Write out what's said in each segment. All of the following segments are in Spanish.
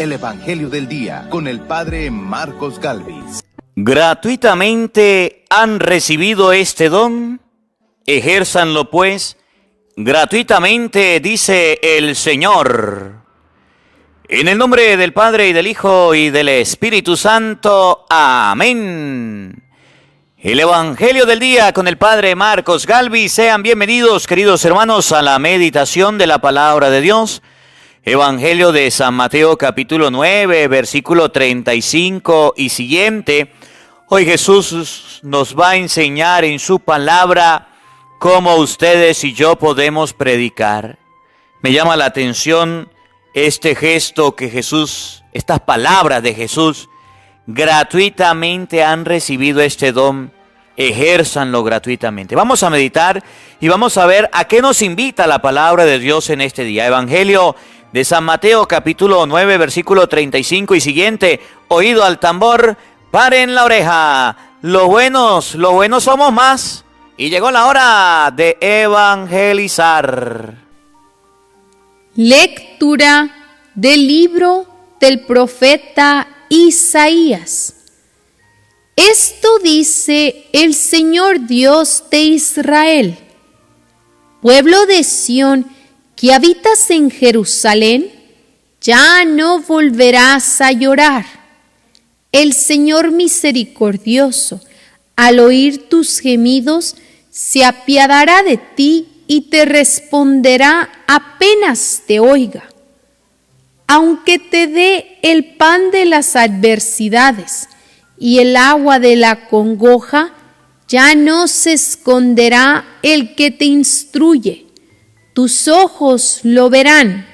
el Evangelio del Día con el Padre Marcos Gálvez. ¿Gratuitamente han recibido este don? Ejérzanlo pues, gratuitamente, dice el Señor. En el nombre del Padre, y del Hijo, y del Espíritu Santo. Amén. El Evangelio del Día con el Padre Marcos Gálvez. Sean bienvenidos, queridos hermanos, a la meditación de la Palabra de Dios. Evangelio de San Mateo, capítulo 9, versículo 35 y siguiente. Hoy Jesús nos va a enseñar en su palabra cómo ustedes y yo podemos predicar. Me llama la atención este gesto que Jesús, estas palabras de Jesús, gratuitamente han recibido este don, ejérzanlo gratuitamente. Vamos a meditar y vamos a ver a qué nos invita la palabra de Dios en este día. Evangelio de San Mateo, capítulo 9, versículo 35 y siguiente. Oído al tambor, paren la oreja. Los buenos somos más. Y llegó la hora de evangelizar. Lectura del libro del profeta Isaías. Esto dice el Señor Dios de Israel: pueblo de Sión, que habitas en Jerusalén, ya no volverás a llorar. El Señor misericordioso, al oír tus gemidos, se apiadará de ti y te responderá apenas te oiga. Aunque te dé el pan de las adversidades y el agua de la congoja, ya no se esconderá el que te instruye. Tus ojos lo verán.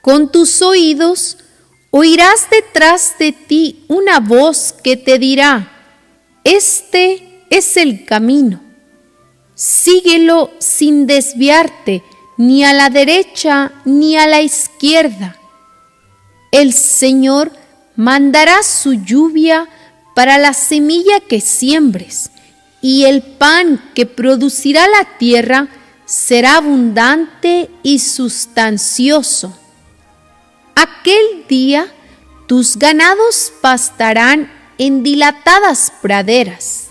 Con tus oídos oirás detrás de ti una voz que te dirá: este es el camino. Síguelo sin desviarte, ni a la derecha ni a la izquierda. El Señor mandará su lluvia para la semilla que siembres, y el pan que producirá la tierra será abundante y sustancioso. Aquel día tus ganados pastarán en dilatadas praderas.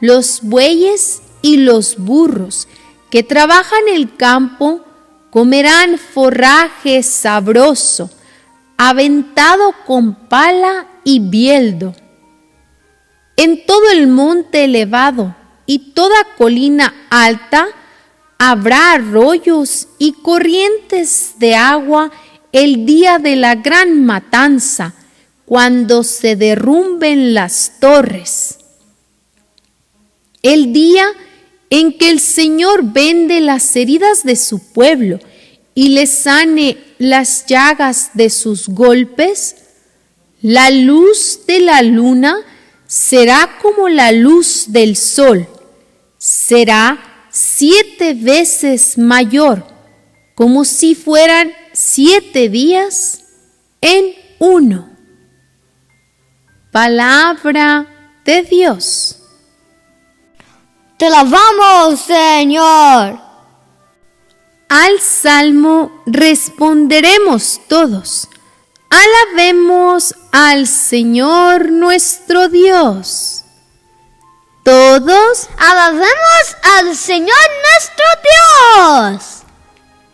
Los bueyes y los burros que trabajan el campo comerán forraje sabroso, aventado con pala y bieldo. En todo el monte elevado y toda colina alta habrá arroyos y corrientes de agua el día de la gran matanza, cuando se derrumben las torres. El día en que el Señor vende las heridas de su pueblo y le sane las llagas de sus golpes, la luz de la luna será como la luz del sol, será 7 veces mayor, como si fueran 7 días en uno. Palabra de Dios. ¡Te alabamos, Señor! Al salmo responderemos todos: alabemos al Señor nuestro Dios. Todos ¡alabemos al Señor nuestro Dios!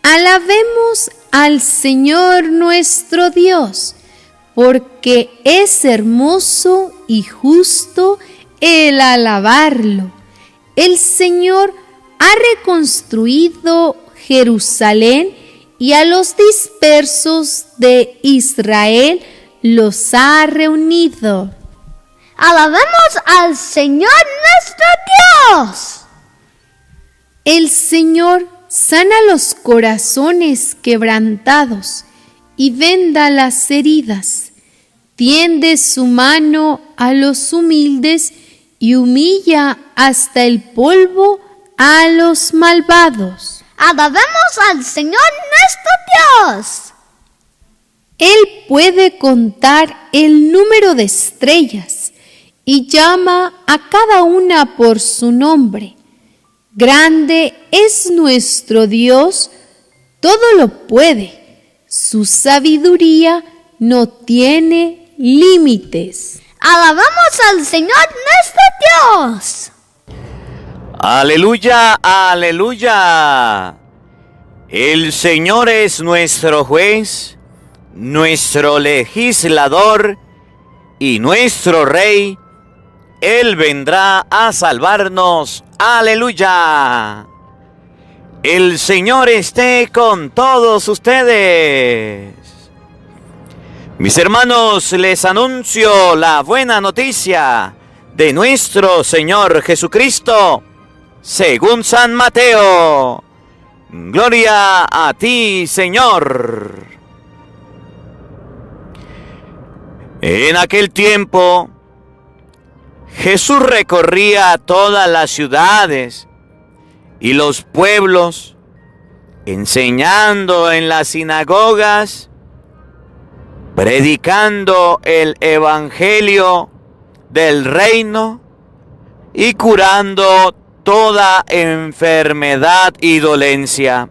Alabemos al Señor nuestro Dios, porque es hermoso y justo el alabarlo. El Señor ha reconstruido Jerusalén y a los dispersos de Israel los ha reunido. ¡Alabemos al Señor nuestro Dios! El Señor sana los corazones quebrantados y venda las heridas. Tiende su mano a los humildes y humilla hasta el polvo a los malvados. ¡Alabemos al Señor nuestro Dios! Él puede contar el número de estrellas y llama a cada una por su nombre. Grande es nuestro Dios, todo lo puede. Su sabiduría no tiene límites. Alabamos al Señor nuestro Dios. Aleluya, aleluya. El Señor es nuestro juez, nuestro legislador y nuestro rey. Él vendrá a salvarnos. Aleluya. El Señor esté con todos ustedes. Mis hermanos, les anuncio la buena noticia de nuestro Señor Jesucristo, según San Mateo. Gloria a ti, Señor. En aquel tiempo, Jesús recorría todas las ciudades y los pueblos, enseñando en las sinagogas, predicando el evangelio del reino y curando toda enfermedad y dolencia.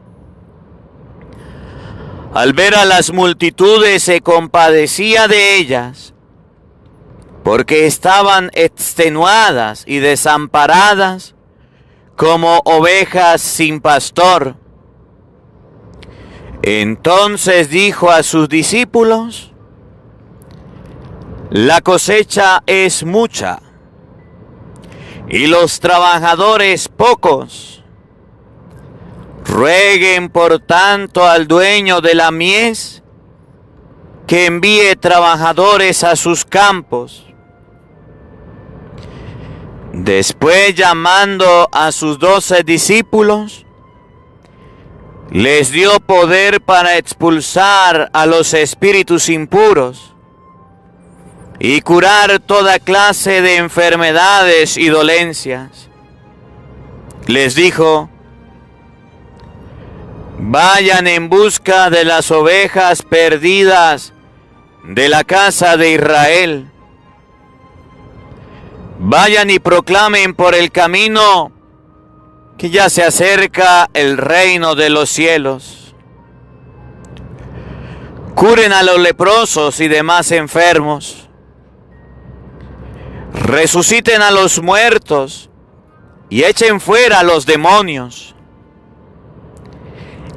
Al ver a las multitudes se compadecía de ellas, porque estaban extenuadas y desamparadas como ovejas sin pastor. Entonces dijo a sus discípulos: la cosecha es mucha y los trabajadores pocos. Rueguen por tanto al dueño de la mies que envíe trabajadores a sus campos. Después, llamando a sus 12 discípulos, les dio poder para expulsar a los espíritus impuros y curar toda clase de enfermedades y dolencias. Les dijo: vayan en busca de las ovejas perdidas de la casa de Israel. Vayan y proclamen por el camino que ya se acerca el reino de los cielos. Curen a los leprosos y demás enfermos. Resuciten a los muertos y echen fuera a los demonios.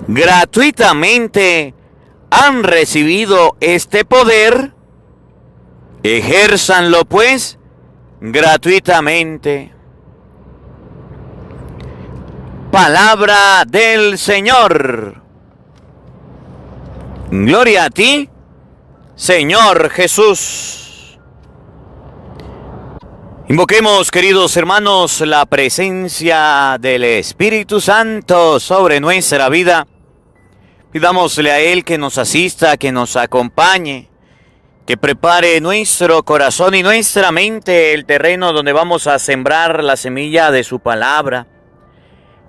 Gratuitamente han recibido este poder. Ejérzanlo pues gratuitamente. Palabra del Señor. Gloria a ti, Señor Jesús. Invoquemos, queridos hermanos, la presencia del Espíritu Santo sobre nuestra vida. Pidámosle a Él que nos asista, que nos acompañe, que prepare nuestro corazón y nuestra mente, el terreno donde vamos a sembrar la semilla de su palabra,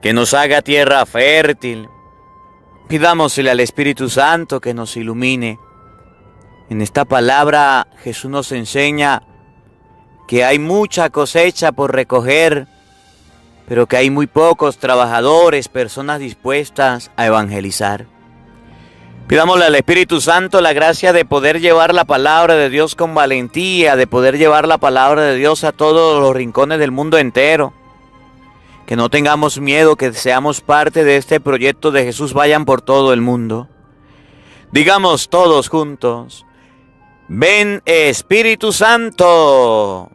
que nos haga tierra fértil. Pidámosle al Espíritu Santo que nos ilumine. En esta palabra Jesús nos enseña que hay mucha cosecha por recoger, pero que hay muy pocos trabajadores, personas dispuestas a evangelizar. Pidámosle al Espíritu Santo la gracia de poder llevar la palabra de Dios con valentía, de poder llevar la palabra de Dios a todos los rincones del mundo entero. Que no tengamos miedo, que seamos parte de este proyecto de Jesús vayan por todo el mundo. Digamos todos juntos: ven Espíritu Santo,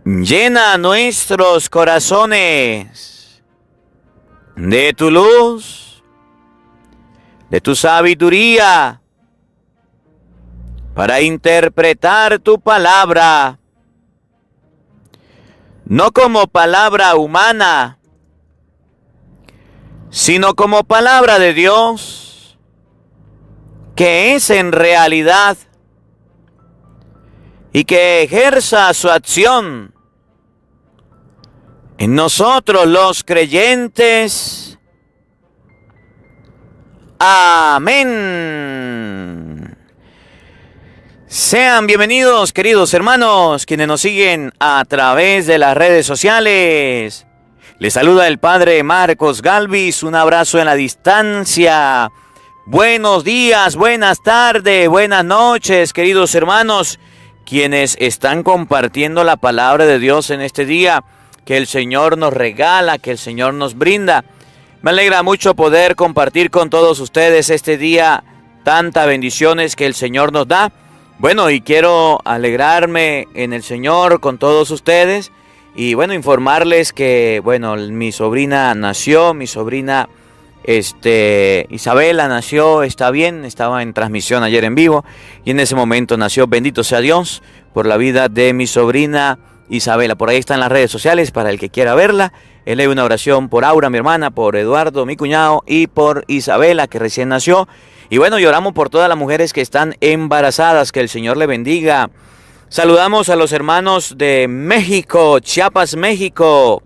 llena nuestros corazones de tu luz, de tu sabiduría, para interpretar tu palabra, no como palabra humana, sino como palabra de Dios, que es en realidad, y que ejerza su acción en nosotros los creyentes. Amén. Sean bienvenidos, queridos hermanos, quienes nos siguen a través de las redes sociales. Les saluda el Padre Marcos Galvis, un abrazo en la distancia. Buenos días, buenas tardes, buenas noches, queridos hermanos, quienes están compartiendo la palabra de Dios en este día que el Señor nos regala, que el Señor nos brinda. Me alegra mucho poder compartir con todos ustedes este día tantas bendiciones que el Señor nos da. Bueno, y quiero alegrarme en el Señor con todos ustedes y bueno, informarles que bueno, mi sobrina nació, Isabela nació, está bien, estaba en transmisión ayer en vivo y en ese momento nació. Bendito sea Dios por la vida de mi sobrina Isabela. Por ahí están las redes sociales para el que quiera verla. Eleve una oración por Aura, mi hermana, por Eduardo, mi cuñado, y por Isabela, que recién nació. Y bueno, lloramos por todas las mujeres que están embarazadas, que el Señor le bendiga. Saludamos a los hermanos de México, Chiapas, México,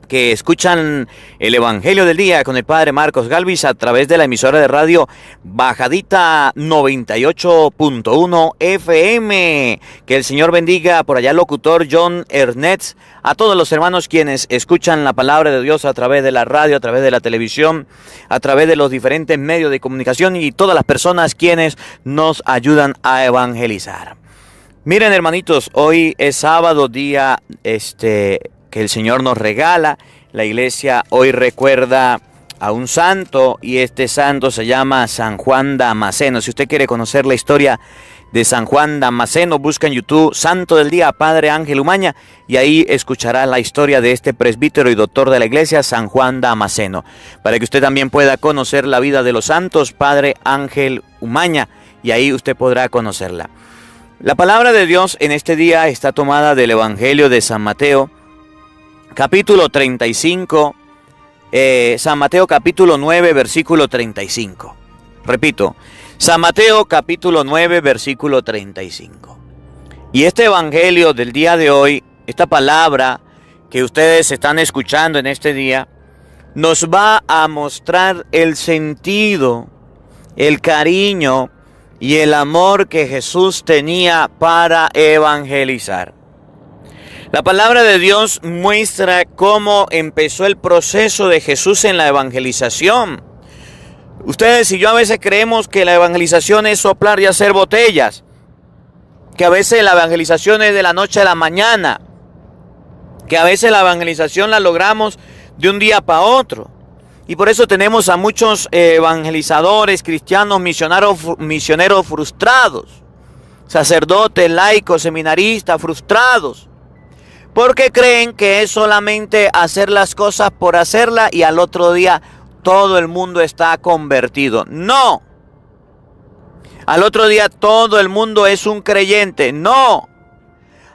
que escuchan el Evangelio del Día con el Padre Marcos Galvis a través de la emisora de radio Bajadita 98.1 FM. Que el Señor bendiga por allá al locutor John Ernest, a todos los hermanos quienes escuchan la palabra de Dios a través de la radio, a través de la televisión, a través de los diferentes medios de comunicación y todas las personas quienes nos ayudan a evangelizar. Miren, hermanitos, hoy es sábado, día que el Señor nos regala. La iglesia hoy recuerda a un santo y este santo se llama San Juan Damasceno. Si usted quiere conocer la historia de San Juan Damasceno, busca en YouTube Santo del Día, Padre Ángel Umaña, y ahí escuchará la historia de este presbítero y doctor de la iglesia, San Juan Damasceno, para que usted también pueda conocer la vida de los santos, Padre Ángel Umaña, y ahí usted podrá conocerla. La palabra de Dios en este día está tomada del Evangelio de San Mateo, capítulo 35, San Mateo capítulo 9, versículo 35. Repito, San Mateo capítulo 9, versículo 35. Y este evangelio del día de hoy, esta palabra que ustedes están escuchando en este día, nos va a mostrar el sentido, el cariño y el amor que Jesús tenía para evangelizar. La palabra de Dios muestra cómo empezó el proceso de Jesús en la evangelización. Ustedes y yo a veces creemos que la evangelización es soplar y hacer botellas, que a veces la evangelización es de la noche a la mañana, que a veces la evangelización la logramos de un día para otro. Y por eso tenemos a muchos evangelizadores, cristianos, misioneros frustrados, sacerdotes, laicos, seminaristas frustrados, porque creen que es solamente hacer las cosas por hacerlas y al otro día todo el mundo está convertido. No. Al otro día todo el mundo es un creyente. No.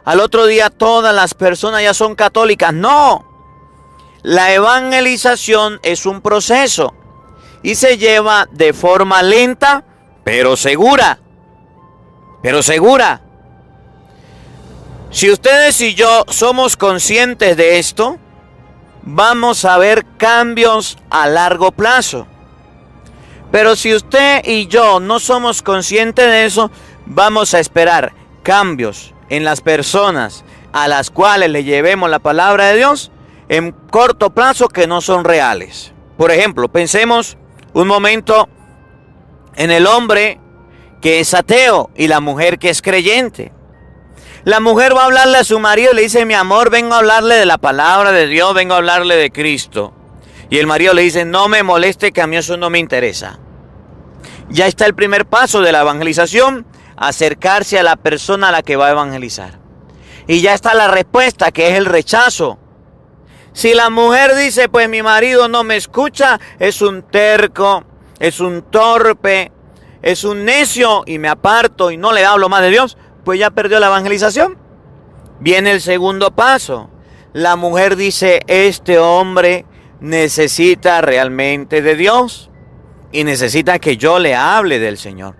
Al otro día todas las personas ya son católicas. No. La evangelización es un proceso y se lleva de forma lenta, pero segura. Pero segura. Si ustedes y yo somos conscientes de esto, vamos a ver cambios a largo plazo. Pero si usted y yo no somos conscientes de eso, vamos a esperar cambios en las personas a las cuales le llevemos la palabra de Dios en corto plazo que no son reales. Por ejemplo, pensemos un momento en el hombre que es ateo y la mujer que es creyente. La mujer va a hablarle a su marido y le dice: mi amor, vengo a hablarle de la palabra de Dios, vengo a hablarle de Cristo. Y el marido le dice: no me moleste, que a mí eso no me interesa. Ya está el primer paso de la evangelización, acercarse a la persona a la que va a evangelizar. Y ya está la respuesta, que es el rechazo. Si la mujer dice: pues mi marido no me escucha, es un terco, es un torpe, es un necio, y me aparto y no le hablo más de Dios, pues ya perdió la evangelización. Viene el segundo paso. La mujer dice: este hombre necesita realmente de Dios y necesita que yo le hable del Señor.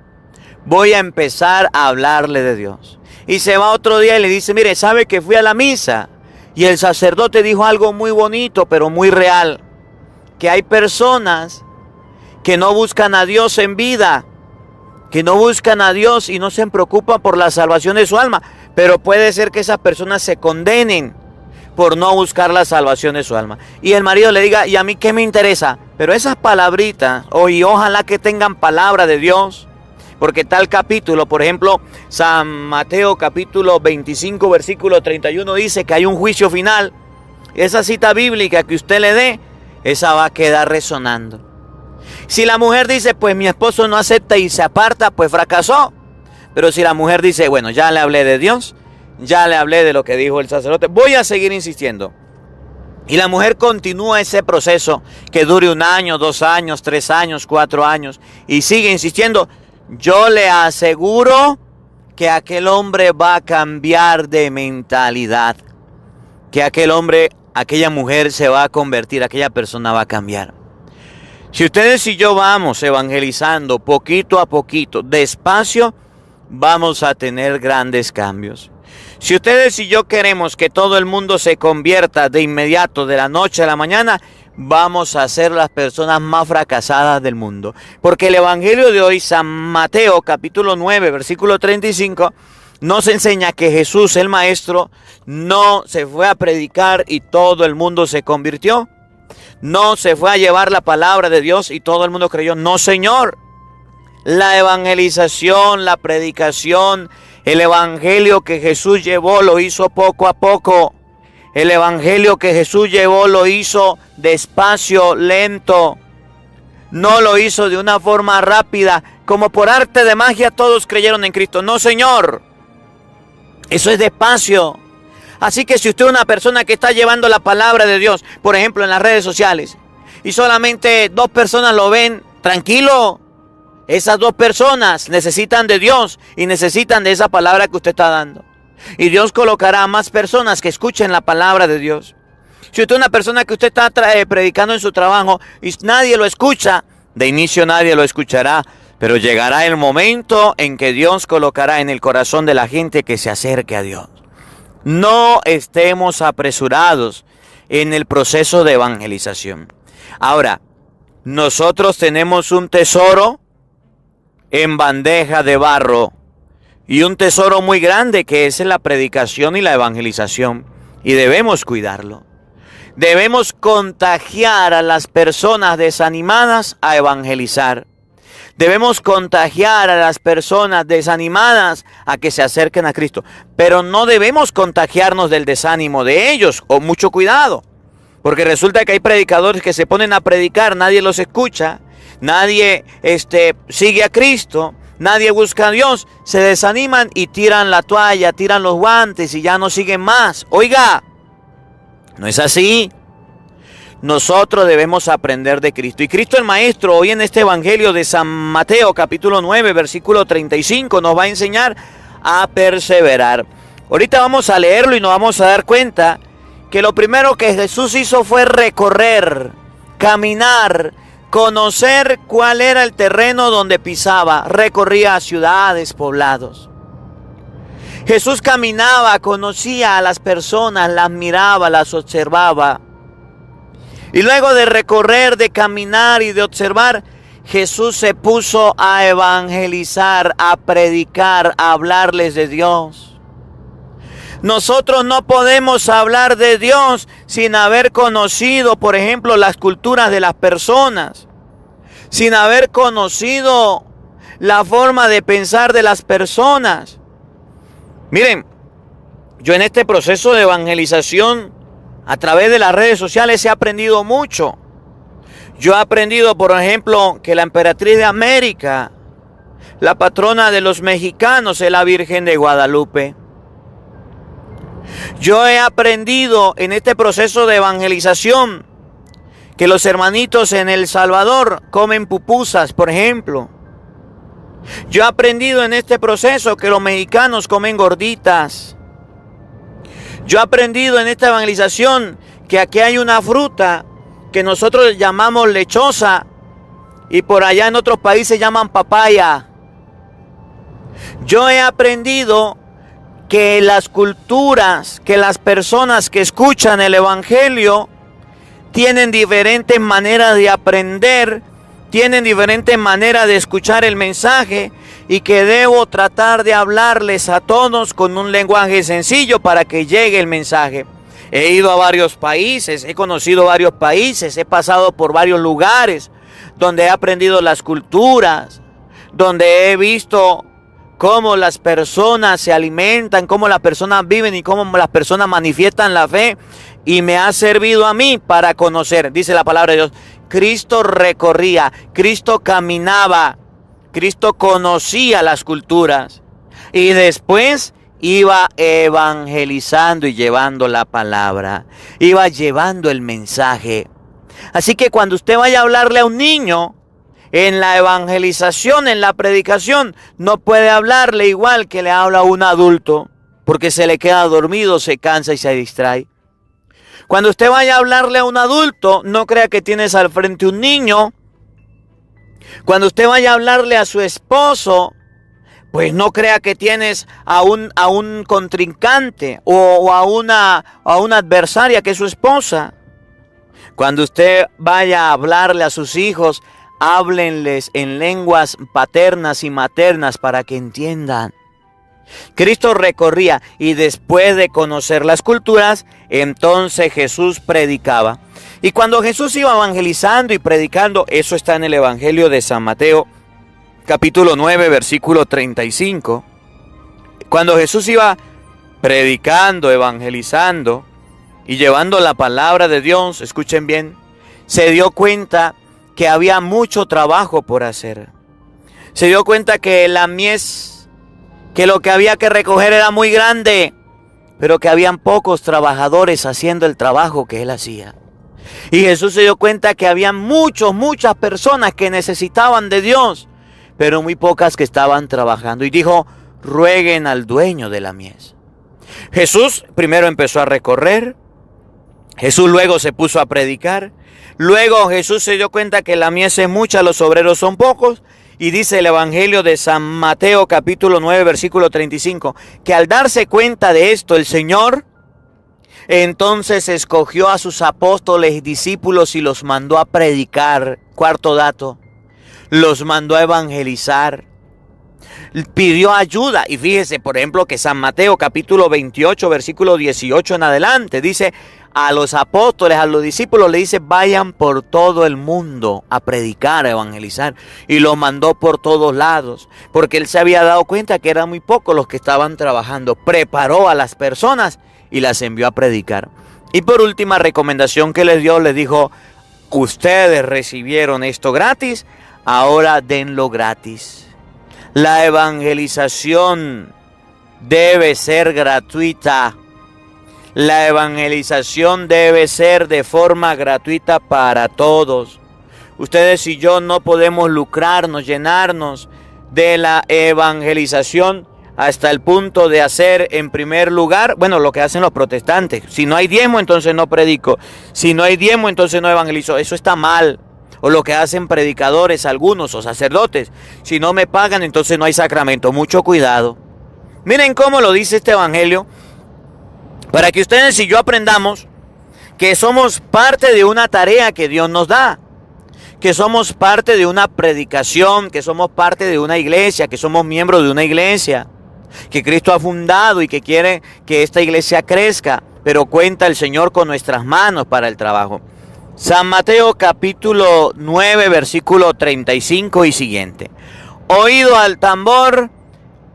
Voy a empezar a hablarle de Dios. Y se va otro día y le dice: mire, ¿sabe que fui a la misa y el sacerdote dijo algo muy bonito pero muy real? Que hay personas que no buscan a Dios en vida, que no buscan a Dios y no se preocupan por la salvación de su alma, pero puede ser que esas personas se condenen, por no buscar la salvación de su alma. Y el marido le diga, ¿y a mí qué me interesa? Pero esas palabritas, y ojalá que tengan palabra de Dios, porque tal capítulo, por ejemplo, San Mateo capítulo 25, versículo 31, dice que hay un juicio final. Esa cita bíblica que usted le dé, esa va a quedar resonando. Si la mujer dice, pues mi esposo no acepta y se aparta, pues fracasó. Pero si la mujer dice, bueno, ya le hablé de Dios, ya le hablé de lo que dijo el sacerdote, voy a seguir insistiendo. Y la mujer continúa ese proceso que dure 1 año, 2 años, 3 años, 4 años y sigue insistiendo. Yo le aseguro que aquel hombre va a cambiar de mentalidad. Que aquel hombre, aquella mujer se va a convertir, aquella persona va a cambiar. Si ustedes y yo vamos evangelizando poquito a poquito, despacio, vamos a tener grandes cambios. Si ustedes y yo queremos que todo el mundo se convierta de inmediato, de la noche a la mañana, vamos a ser las personas más fracasadas del mundo. Porque el evangelio de hoy, San Mateo capítulo 9, versículo 35, nos enseña que Jesús, el maestro, no se fue a predicar y todo el mundo se convirtió. No se fue a llevar la palabra de Dios y todo el mundo creyó. No, Señor. La evangelización, la predicación, el evangelio que Jesús llevó lo hizo poco a poco. El evangelio que Jesús llevó lo hizo despacio, lento. No lo hizo de una forma rápida, como por arte de magia todos creyeron en Cristo. No, Señor. Eso es despacio. Así que si usted es una persona que está llevando la palabra de Dios, por ejemplo en las redes sociales, y solamente 2 personas lo ven, tranquilo. Esas 2 personas necesitan de Dios y necesitan de esa palabra que usted está dando. Y Dios colocará a más personas que escuchen la palabra de Dios. Si usted es una persona que usted está predicando en su trabajo y nadie lo escucha, de inicio nadie lo escuchará, pero llegará el momento en que Dios colocará en el corazón de la gente que se acerque a Dios. No estemos apresurados en el proceso de evangelización. Ahora, nosotros tenemos un tesoro en bandeja de barro y un tesoro muy grande que es la predicación y la evangelización, y debemos cuidarlo. Debemos contagiar a las personas desanimadas a evangelizar. Debemos contagiar a las personas desanimadas a que se acerquen a Cristo. Pero no debemos contagiarnos del desánimo de ellos. O mucho cuidado. Porque resulta que hay predicadores que se ponen a predicar, nadie los escucha, nadie sigue a Cristo, nadie busca a Dios, se desaniman y tiran la toalla, tiran los guantes y ya no siguen más. Oiga, no es así. Nosotros debemos aprender de Cristo. Y Cristo el Maestro hoy en este Evangelio de San Mateo capítulo 9 versículo 35 nos va a enseñar a perseverar. Ahorita vamos a leerlo y nos vamos a dar cuenta que lo primero que Jesús hizo fue recorrer, caminar, conocer cuál era el terreno donde pisaba. Recorría ciudades, poblados. Jesús caminaba, conocía a las personas, las miraba, las observaba. Y luego de recorrer, de caminar y de observar, Jesús se puso a evangelizar, a predicar, a hablarles de Dios. Nosotros no podemos hablar de Dios sin haber conocido, por ejemplo, las culturas de las personas, sin haber conocido la forma de pensar de las personas. Miren, yo en este proceso de evangelización, a través de las redes sociales he aprendido mucho. Yo he aprendido, por ejemplo, que la emperatriz de América, la patrona de los mexicanos, es la Virgen de Guadalupe. Yo he aprendido en este proceso de evangelización que los hermanitos en El Salvador comen pupusas, por ejemplo. Yo he aprendido en este proceso que los mexicanos comen gorditas. Yo he aprendido en esta evangelización que aquí hay una fruta que nosotros llamamos lechosa y por allá en otros países llaman papaya. Yo he aprendido que las culturas, que las personas que escuchan el evangelio tienen diferentes maneras de aprender, tienen diferentes maneras de escuchar el mensaje y que debo tratar de hablarles a todos con un lenguaje sencillo para que llegue el mensaje. He ido a varios países, he conocido varios países, he pasado por varios lugares donde he aprendido las culturas, donde he visto cómo las personas se alimentan, cómo las personas viven y cómo las personas manifiestan la fe. Y me ha servido a mí para conocer, dice la palabra de Dios, Cristo recorría, Cristo caminaba, Cristo conocía las culturas. Y después iba evangelizando y llevando la palabra, iba llevando el mensaje. Así que cuando usted vaya a hablarle a un niño, en la evangelización, en la predicación, no puede hablarle igual que le habla a un adulto, porque se le queda dormido, se cansa y se distrae. Cuando usted vaya a hablarle a un adulto, no crea que tienes al frente un niño. Cuando usted vaya a hablarle a su esposo, pues no crea que tienes a un contrincante o a una adversaria que es su esposa. Cuando usted vaya a hablarle a sus hijos, háblenles en lenguas paternas y maternas para que entiendan. Cristo recorría y después de conocer las culturas, entonces Jesús predicaba. Y cuando Jesús iba evangelizando y predicando, eso está en el Evangelio de San Mateo, capítulo 9, versículo 35. Cuando Jesús iba predicando, evangelizando y llevando la palabra de Dios, escuchen bien, se dio cuenta que había mucho trabajo por hacer. Se dio cuenta que la mies, que lo que había que recoger era muy grande, pero que habían pocos trabajadores haciendo el trabajo que él hacía. Y Jesús se dio cuenta que había muchas personas que necesitaban de Dios, pero muy pocas que estaban trabajando. Y dijo, rueguen al dueño de la mies. Jesús primero empezó a recorrer. Jesús luego se puso a predicar. Luego Jesús se dio cuenta que la mies es mucha, los obreros son pocos. Y dice el Evangelio de San Mateo capítulo 9 versículo 35, que al darse cuenta de esto el Señor, entonces escogió a sus apóstoles y discípulos y los mandó a predicar. Cuarto dato, los mandó a evangelizar. Pidió ayuda. Y fíjese, por ejemplo, que San Mateo capítulo 28 versículo 18 en adelante dice a los apóstoles, a los discípulos, le dice, vayan por todo el mundo a predicar, a evangelizar. Y los mandó por todos lados, porque él se había dado cuenta que eran muy pocos los que estaban trabajando. Preparó a las personas y las envió a predicar. Y por última recomendación que les dio, les dijo, ustedes recibieron esto gratis, ahora denlo gratis. La evangelización debe ser gratuita. La evangelización debe ser de forma gratuita para todos. Ustedes y yo no podemos lucrarnos, llenarnos de la evangelización hasta el punto de hacer en primer lugar, bueno, lo que hacen los protestantes. Si no hay diezmo, entonces no predico. Si no hay diezmo, entonces no evangelizo. Eso está mal. O lo que hacen predicadores algunos o sacerdotes. Si no me pagan, entonces no hay sacramento. Mucho cuidado. Miren cómo lo dice este evangelio. Para que ustedes y yo aprendamos que somos parte de una tarea que Dios nos da. Que somos parte de una predicación, que somos parte de una iglesia, que somos miembros de una iglesia. Que Cristo ha fundado y que quiere que esta iglesia crezca. Pero cuenta el Señor con nuestras manos para el trabajo. San Mateo capítulo 9 versículo 35 y siguiente. Oído al tambor,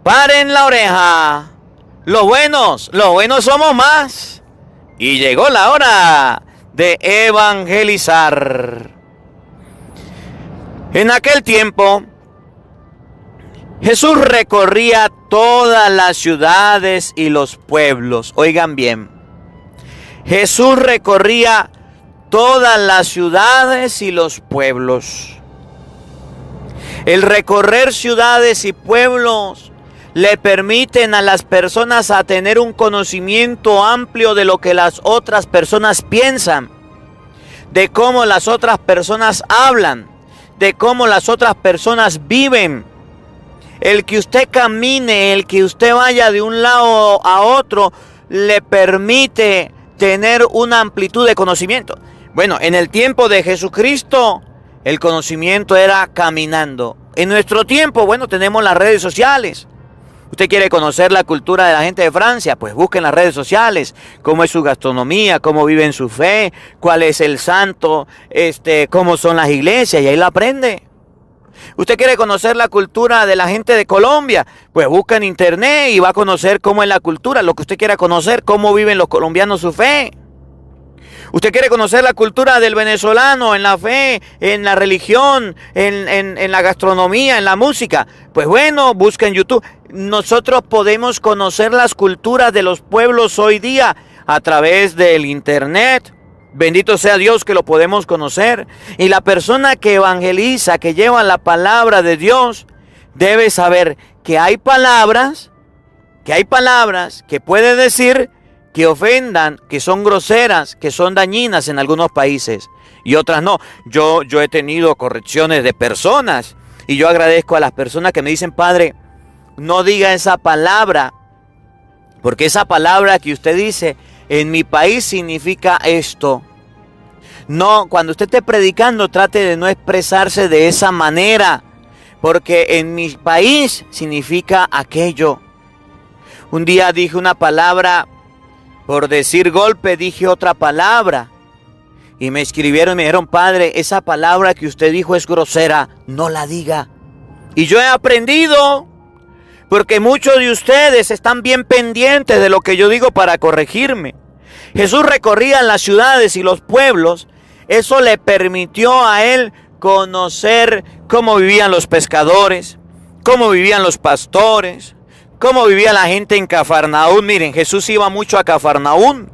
paren la oreja. Los buenos somos más. Y llegó la hora de evangelizar. En aquel tiempo, Jesús recorría todas las ciudades y los pueblos. Oigan bien. Jesús recorría todas las ciudades y los pueblos. El recorrer ciudades y pueblos le permiten a las personas a tener un conocimiento amplio de lo que las otras personas piensan, de cómo las otras personas hablan, de cómo las otras personas viven. El que usted camine, el que usted vaya de un lado a otro, le permite tener una amplitud de conocimiento. Bueno, en el tiempo de Jesucristo, el conocimiento era caminando. En nuestro tiempo, bueno, tenemos las redes sociales. ¿Usted quiere conocer la cultura de la gente de Francia? Pues busque en las redes sociales cómo es su gastronomía, cómo viven su fe, cuál es el santo, cómo son las iglesias, y ahí la aprende. ¿Usted quiere conocer la cultura de la gente de Colombia? Pues busca en internet y va a conocer cómo es la cultura, lo que usted quiera conocer, cómo viven los colombianos su fe. ¿Usted quiere conocer la cultura del venezolano en la fe, en la religión, en la gastronomía, en la música? Pues bueno, busca en YouTube. Nosotros podemos conocer las culturas de los pueblos hoy día a través del internet. Bendito sea Dios que lo podemos conocer. Y la persona que evangeliza, que lleva la palabra de Dios, debe saber que hay palabras que puede decir que ofendan, que son groseras, que son dañinas en algunos países y otras no. Yo he tenido correcciones de personas y yo agradezco a las personas que me dicen: padre, no diga esa palabra, porque esa palabra que usted dice en mi país significa esto. No, cuando usted esté predicando, trate de no expresarse de esa manera, porque en mi país significa aquello. Un día dije una palabra, por decir golpe dije otra palabra, y me escribieron y me dijeron: padre, esa palabra que usted dijo es grosera, no la diga. Y yo he aprendido, porque muchos de ustedes están bien pendientes de lo que yo digo para corregirme. Jesús recorría las ciudades y los pueblos. Eso le permitió a él conocer cómo vivían los pescadores, cómo vivían los pastores, cómo vivía la gente en Cafarnaún. Miren, Jesús iba mucho a Cafarnaún.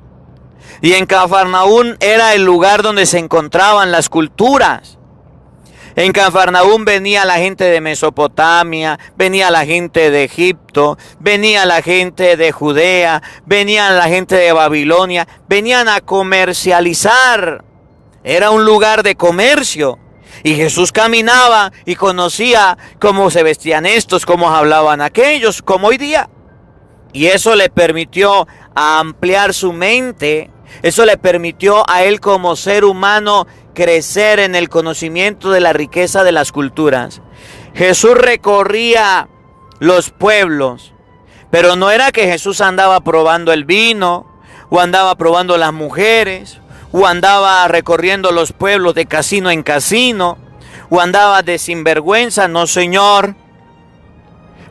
Y en Cafarnaún era el lugar donde se encontraban las culturas. En Cafarnaún venía la gente de Mesopotamia, venía la gente de Egipto, venía la gente de Judea, venía la gente de Babilonia, venían a comercializar. Era un lugar de comercio. Y Jesús caminaba y conocía cómo se vestían estos, cómo hablaban aquellos, como hoy día. Y eso le permitió ampliar su mente. Eso le permitió a él como ser humano crecer en el conocimiento de la riqueza de las culturas. Jesús recorría los pueblos, pero no era que Jesús andaba probando el vino, o andaba probando las mujeres, o andaba recorriendo los pueblos de casino en casino, o andaba de sinvergüenza. No, señor.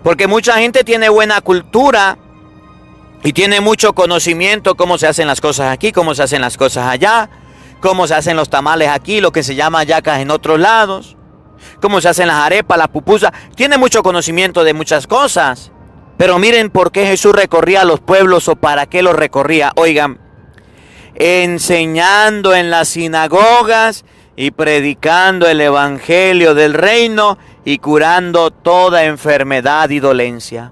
Porque mucha gente tiene buena cultura y tiene mucho conocimiento cómo se hacen las cosas aquí, cómo se hacen las cosas allá, cómo se hacen los tamales aquí, lo que se llama hallacas en otros lados, cómo se hacen las arepas, las pupusas. Tiene mucho conocimiento de muchas cosas. Pero miren por qué Jesús recorría los pueblos o para qué los recorría. Oigan, enseñando en las sinagogas y predicando el evangelio del reino y curando toda enfermedad y dolencia.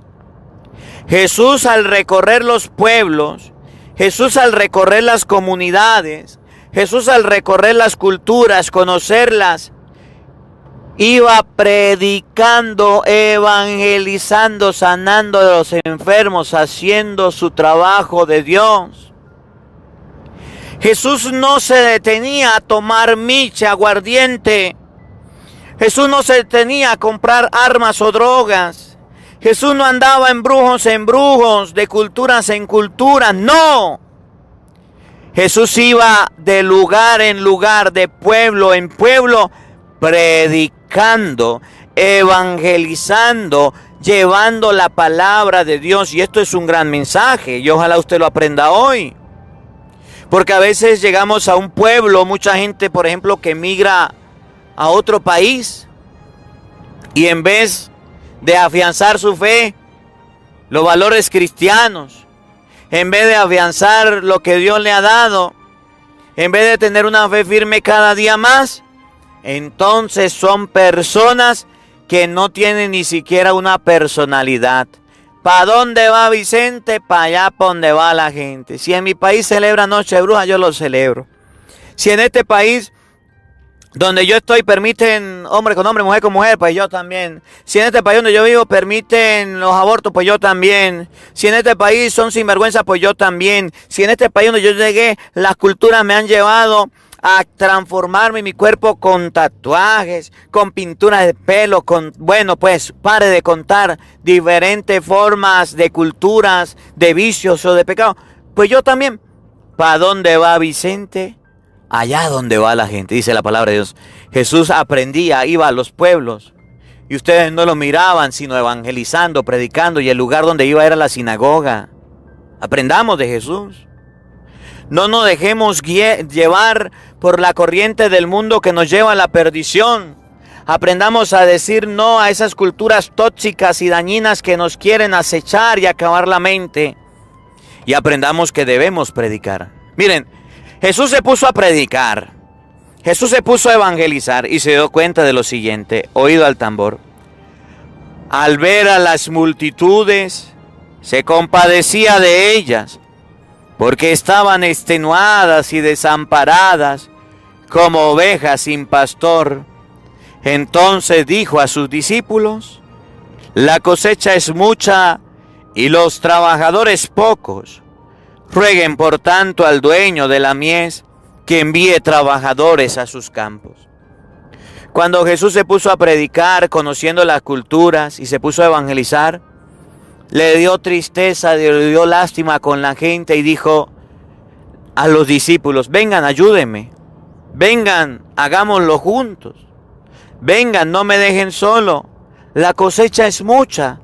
Jesús, al recorrer los pueblos, Jesús al recorrer las comunidades, Jesús al recorrer las culturas, conocerlas, iba predicando, evangelizando, sanando a los enfermos, haciendo su trabajo de Dios. Jesús no se detenía a tomar micha, aguardiente. Jesús no se detenía a comprar armas o drogas. Jesús no andaba en brujos, de culturas en culturas, no. Jesús iba de lugar en lugar, de pueblo en pueblo, predicando, evangelizando, llevando la palabra de Dios. Y esto es un gran mensaje y ojalá usted lo aprenda hoy. Porque a veces llegamos a un pueblo, mucha gente, por ejemplo, que migra a otro país y en vez de afianzar su fe, los valores cristianos, en vez de afianzar lo que Dios le ha dado, en vez de tener una fe firme cada día más, entonces son personas que no tienen ni siquiera una personalidad. ¿Para dónde va Vicente? Para allá para donde va la gente. Si en mi país celebra Noche de Bruja, yo lo celebro. Si en este país donde yo estoy permiten hombre con hombre, mujer con mujer, pues yo también. Si en este país donde yo vivo permiten los abortos, pues yo también. Si en este país son sinvergüenza, pues yo también. Si en este país donde yo llegué, las culturas me han llevado a transformarme mi cuerpo con tatuajes, con pinturas de pelo, pues pare de contar diferentes formas de culturas, de vicios o de pecados. Pues yo también. ¿Para dónde va Vicente? Allá donde va la gente, dice la palabra de Dios. Jesús aprendía, iba a los pueblos. Y ustedes no lo miraban, sino evangelizando, predicando. Y el lugar donde iba era la sinagoga. Aprendamos de Jesús. No nos dejemos llevar por la corriente del mundo que nos lleva a la perdición. Aprendamos a decir no a esas culturas tóxicas y dañinas que nos quieren acechar y acabar la mente. Y aprendamos que debemos predicar. Miren, Jesús se puso a predicar. Jesús se puso a evangelizar y se dio cuenta de lo siguiente. Oído al tambor. Al ver a las multitudes, se compadecía de ellas, porque estaban extenuadas y desamparadas, como ovejas sin pastor. Entonces dijo a sus discípulos: la cosecha es mucha y los trabajadores pocos. Rueguen por tanto al dueño de la mies que envíe trabajadores a sus campos. Cuando Jesús se puso a predicar, conociendo las culturas, y se puso a evangelizar, le dio tristeza, le dio lástima con la gente y dijo a los discípulos: vengan, ayúdenme, vengan, hagámoslo juntos, vengan, no me dejen solo, la cosecha es mucha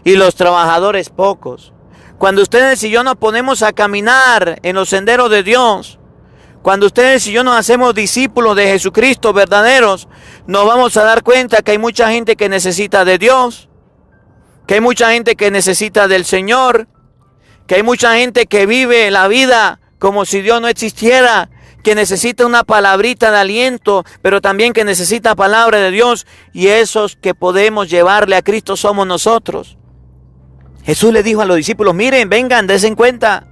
y los trabajadores pocos. Cuando ustedes y yo nos ponemos a caminar en los senderos de Dios, cuando ustedes y yo nos hacemos discípulos de Jesucristo verdaderos, nos vamos a dar cuenta que hay mucha gente que necesita de Dios, que hay mucha gente que necesita del Señor, que hay mucha gente que vive la vida como si Dios no existiera, que necesita una palabrita de aliento, pero también que necesita palabra de Dios, y esos que podemos llevarle a Cristo somos nosotros. Jesús le dijo a los discípulos: miren, vengan, dense cuenta.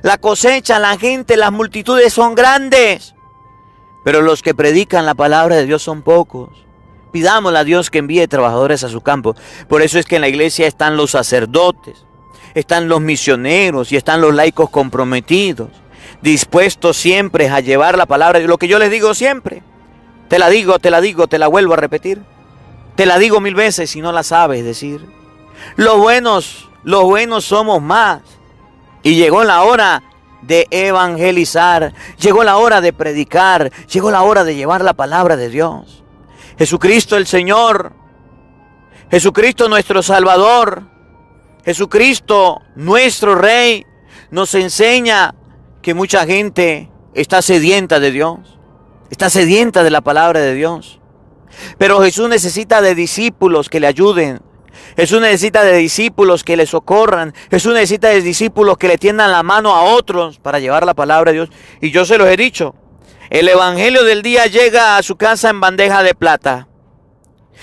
La cosecha, la gente, las multitudes son grandes, pero los que predican la palabra de Dios son pocos. Pidámosle a Dios que envíe trabajadores a su campo. Por eso es que en la iglesia están los sacerdotes, están los misioneros y están los laicos comprometidos, dispuestos siempre a llevar la palabra de Dios. Lo que yo les digo siempre, te la digo, te la vuelvo a repetir. Te la digo 1000 veces si no la sabes decir. Los buenos somos más. Y llegó la hora de evangelizar, llegó la hora de predicar, llegó la hora de llevar la palabra de Dios. Jesucristo el Señor, Jesucristo nuestro Salvador, Jesucristo nuestro Rey, nos enseña que mucha gente está sedienta de Dios, está sedienta de la palabra de Dios. Pero Jesús necesita de discípulos que le ayuden. Jesús necesita de discípulos que le socorran. Jesús necesita de discípulos que le tiendan la mano a otros para llevar la palabra de Dios. Y yo se los he dicho, el evangelio del día llega a su casa en bandeja de plata,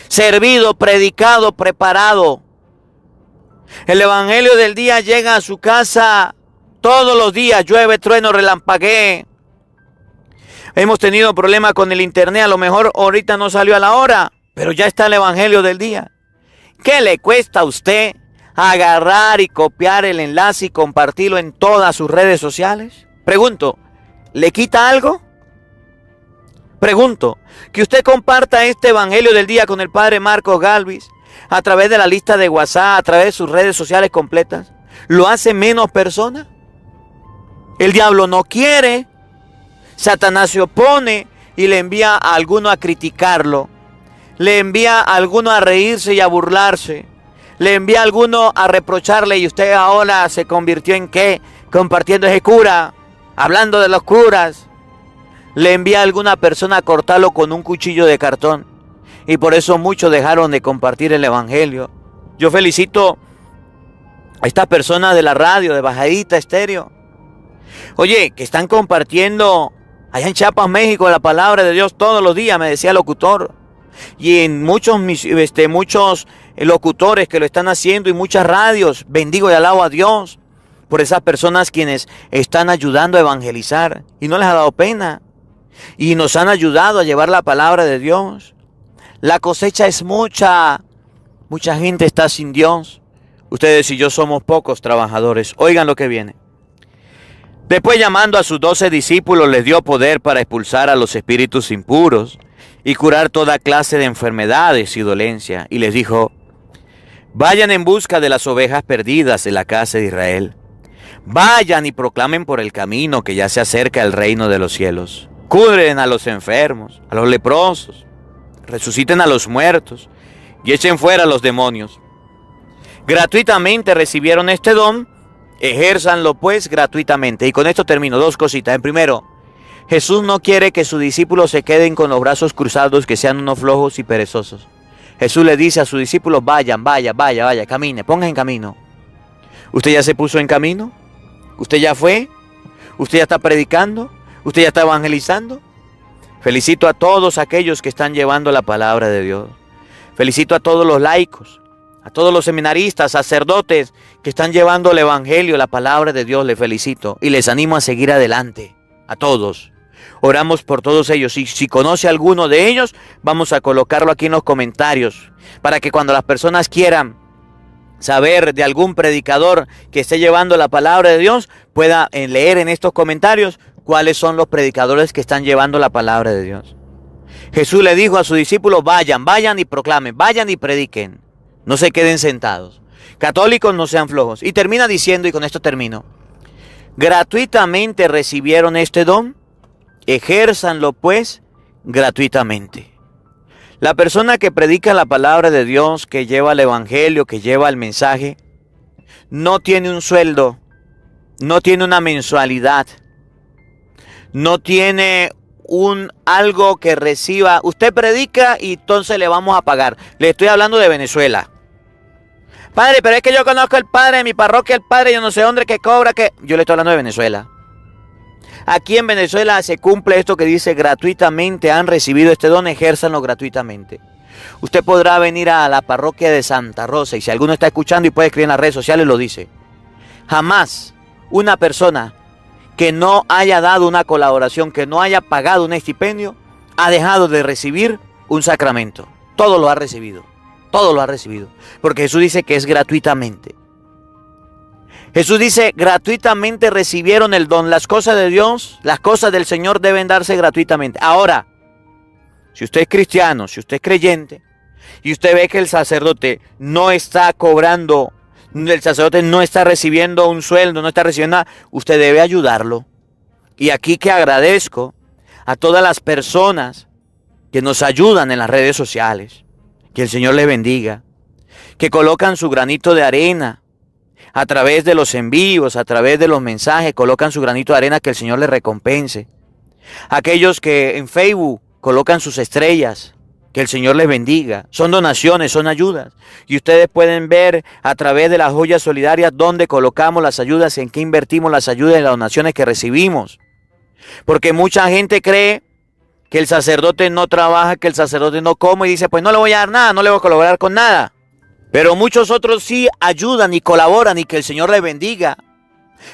servido, predicado, preparado. El evangelio del día llega a su casa todos los días, llueve, trueno, relampaguee. Hemos tenido problemas con el internet, a lo mejor ahorita no salió a la hora, pero ya está el evangelio del día. ¿Qué le cuesta a usted agarrar y copiar el enlace y compartirlo en todas sus redes sociales? Pregunto, ¿le quita algo? Pregunto, que usted comparta este evangelio del día con el padre Marcos Galvis a través de la lista de WhatsApp, a través de sus redes sociales completas, ¿lo hace menos persona? El diablo no quiere. Satanás se opone y le envía a alguno a criticarlo. Le envía a alguno a reírse y a burlarse. Le envía a alguno a reprocharle, y usted ahora se convirtió en ¿qué? Compartiendo ese cura, hablando de los curas. Le envía a alguna persona a cortarlo con un cuchillo de cartón. Y por eso muchos dejaron de compartir el evangelio. Yo felicito a estas personas de la radio, de Bajadita Estéreo. Oye, que están compartiendo allá en Chiapas, México, la palabra de Dios todos los días, me decía el locutor. Y en muchos locutores que lo están haciendo y muchas radios. Bendigo y alabo a Dios por esas personas quienes están ayudando a evangelizar y no les ha dado pena, y nos han ayudado a llevar la palabra de Dios. La cosecha es mucha, mucha gente está sin Dios. Ustedes y yo somos pocos trabajadores. Oigan lo que viene. Después, llamando a sus 12 discípulos, les dio poder para expulsar a los espíritus impuros y curar toda clase de enfermedades y dolencia. Y les dijo: vayan en busca de las ovejas perdidas de la casa de Israel. Vayan y proclamen por el camino que ya se acerca el reino de los cielos. Curen a los enfermos, a los leprosos, resuciten a los muertos y echen fuera a los demonios. Gratuitamente recibieron este don, ejérzanlo pues gratuitamente. Y con esto termino, 2 cositas. En primero, Jesús no quiere que sus discípulos se queden con los brazos cruzados, que sean unos flojos y perezosos. Jesús le dice a sus discípulos: vayan, camine, pongan en camino. ¿Usted ya se puso en camino? ¿Usted ya fue? ¿Usted ya está predicando? ¿Usted ya está evangelizando? Felicito a todos aquellos que están llevando la palabra de Dios. Felicito a todos los laicos, a todos los seminaristas, sacerdotes que están llevando el evangelio, la palabra de Dios. Les felicito y les animo a seguir adelante. A todos. Oramos por todos ellos. Y si conoce a alguno de ellos, vamos a colocarlo aquí en los comentarios, para que cuando las personas quieran saber de algún predicador que esté llevando la palabra de Dios, pueda leer en estos comentarios cuáles son los predicadores que están llevando la palabra de Dios. Jesús le dijo a sus discípulos: vayan y proclamen, vayan y prediquen. No se queden sentados. Católicos, no sean flojos. Y termina diciendo, y con esto termino: gratuitamente recibieron este don, ejérzanlo pues gratuitamente. La persona que predica la palabra de Dios, que lleva el evangelio, que lleva el mensaje, no tiene un sueldo, no tiene una mensualidad, no tiene algo que reciba. Usted predica y entonces le vamos a pagar. Le estoy hablando de Venezuela. Padre, pero es que yo conozco al padre de mi parroquia, el padre, yo no sé dónde, que cobra, que... Yo le estoy hablando de Venezuela. Aquí en Venezuela se cumple esto que dice: gratuitamente han recibido este don, ejérzanlo gratuitamente. Usted podrá venir a la parroquia de Santa Rosa, y si alguno está escuchando y puede escribir en las redes sociales, lo dice. Jamás una persona que no haya dado una colaboración, que no haya pagado un estipendio, ha dejado de recibir un sacramento. Todo lo ha recibido. Todo lo ha recibido. Porque Jesús dice que es gratuitamente. Jesús dice: gratuitamente recibieron el don. Las cosas de Dios, las cosas del Señor deben darse gratuitamente. Ahora, si usted es cristiano, si usted es creyente, y usted ve que el sacerdote no está cobrando, el sacerdote no está recibiendo un sueldo, no está recibiendo nada, usted debe ayudarlo. Y aquí que agradezco a todas las personas que nos ayudan en las redes sociales. Que el Señor les bendiga. Que colocan su granito de arena a través de los envíos, a través de los mensajes, colocan su granito de arena, que el Señor les recompense. Aquellos que en Facebook colocan sus estrellas, que el Señor les bendiga. Son donaciones, son ayudas. Y ustedes pueden ver a través de las joyas solidarias dónde colocamos las ayudas, en qué invertimos las ayudas y las donaciones que recibimos. Porque mucha gente cree que el sacerdote no trabaja, que el sacerdote no come, y dice: pues no le voy a dar nada, no le voy a colaborar con nada. Pero muchos otros sí ayudan y colaboran, y que el Señor les bendiga.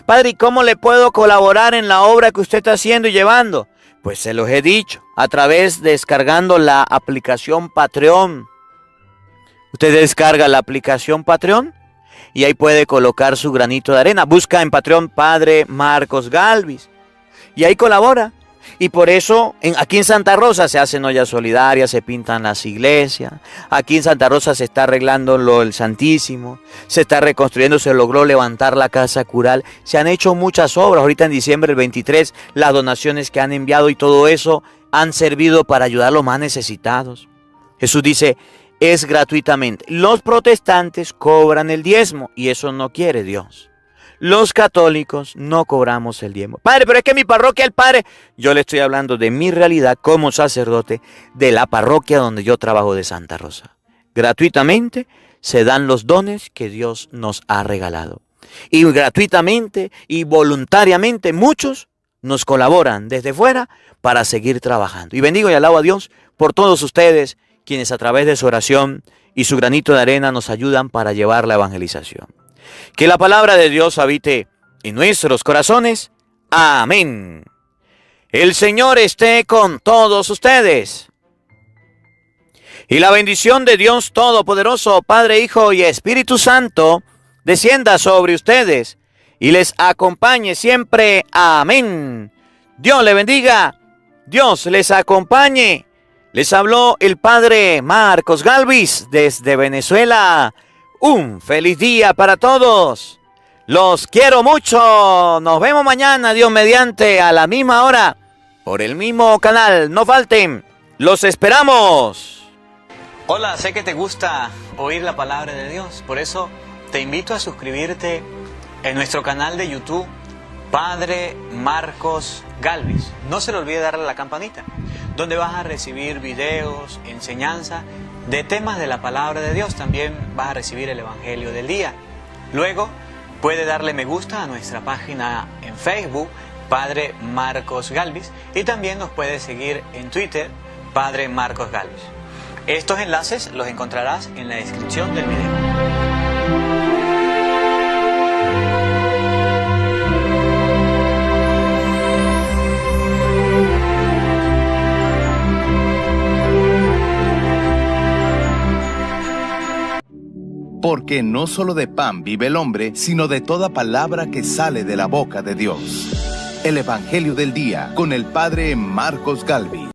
Padre, ¿y cómo le puedo colaborar en la obra que usted está haciendo y llevando? Pues se los he dicho, a través de descargando la aplicación Patreon. Usted descarga la aplicación Patreon y ahí puede colocar su granito de arena. Busca en Patreon Padre Marcos Galvis y ahí colabora. Y por eso aquí en Santa Rosa se hacen ollas solidarias, se pintan las iglesias. Aquí en Santa Rosa se está arreglando el Santísimo, se está reconstruyendo, se logró levantar la casa cural. Se han hecho muchas obras. Ahorita en diciembre del 23, las donaciones que han enviado y todo eso han servido para ayudar a los más necesitados. Jesús dice: es gratuitamente. Los protestantes cobran el diezmo y eso no quiere Dios. Los católicos no cobramos el diezmo. Padre, pero es que mi parroquia, el padre... Yo le estoy hablando de mi realidad como sacerdote de la parroquia donde yo trabajo de Santa Rosa. Gratuitamente se dan los dones que Dios nos ha regalado. Y gratuitamente y voluntariamente muchos nos colaboran desde fuera para seguir trabajando. Y bendigo y alabo a Dios por todos ustedes, quienes a través de su oración y su granito de arena nos ayudan para llevar la evangelización. Que la palabra de Dios habite en nuestros corazones. Amén. El Señor esté con todos ustedes. Y la bendición de Dios Todopoderoso, Padre, Hijo y Espíritu Santo, descienda sobre ustedes y les acompañe siempre. Amén. Dios le bendiga. Dios les acompañe. Les habló el padre Marcos Galvis desde Venezuela. Un feliz día para todos. Los quiero mucho. Nos vemos mañana, Dios mediante, a la misma hora, por el mismo canal. No falten. Los esperamos. Hola, sé que te gusta oír la palabra de Dios. Por eso te invito a suscribirte en nuestro canal de YouTube, Padre Marcos Galvis. No se le olvide darle a la campanita, donde vas a recibir videos, enseñanza de temas de la palabra de Dios. También vas a recibir el Evangelio del día. Luego puede darle me gusta a nuestra página en Facebook, Padre Marcos Galvis, y también nos puede seguir en Twitter, Padre Marcos Galvis. Estos enlaces los encontrarás en la descripción del video. Porque no solo de pan vive el hombre, sino de toda palabra que sale de la boca de Dios. El Evangelio del Día con el padre Marcos Galvis.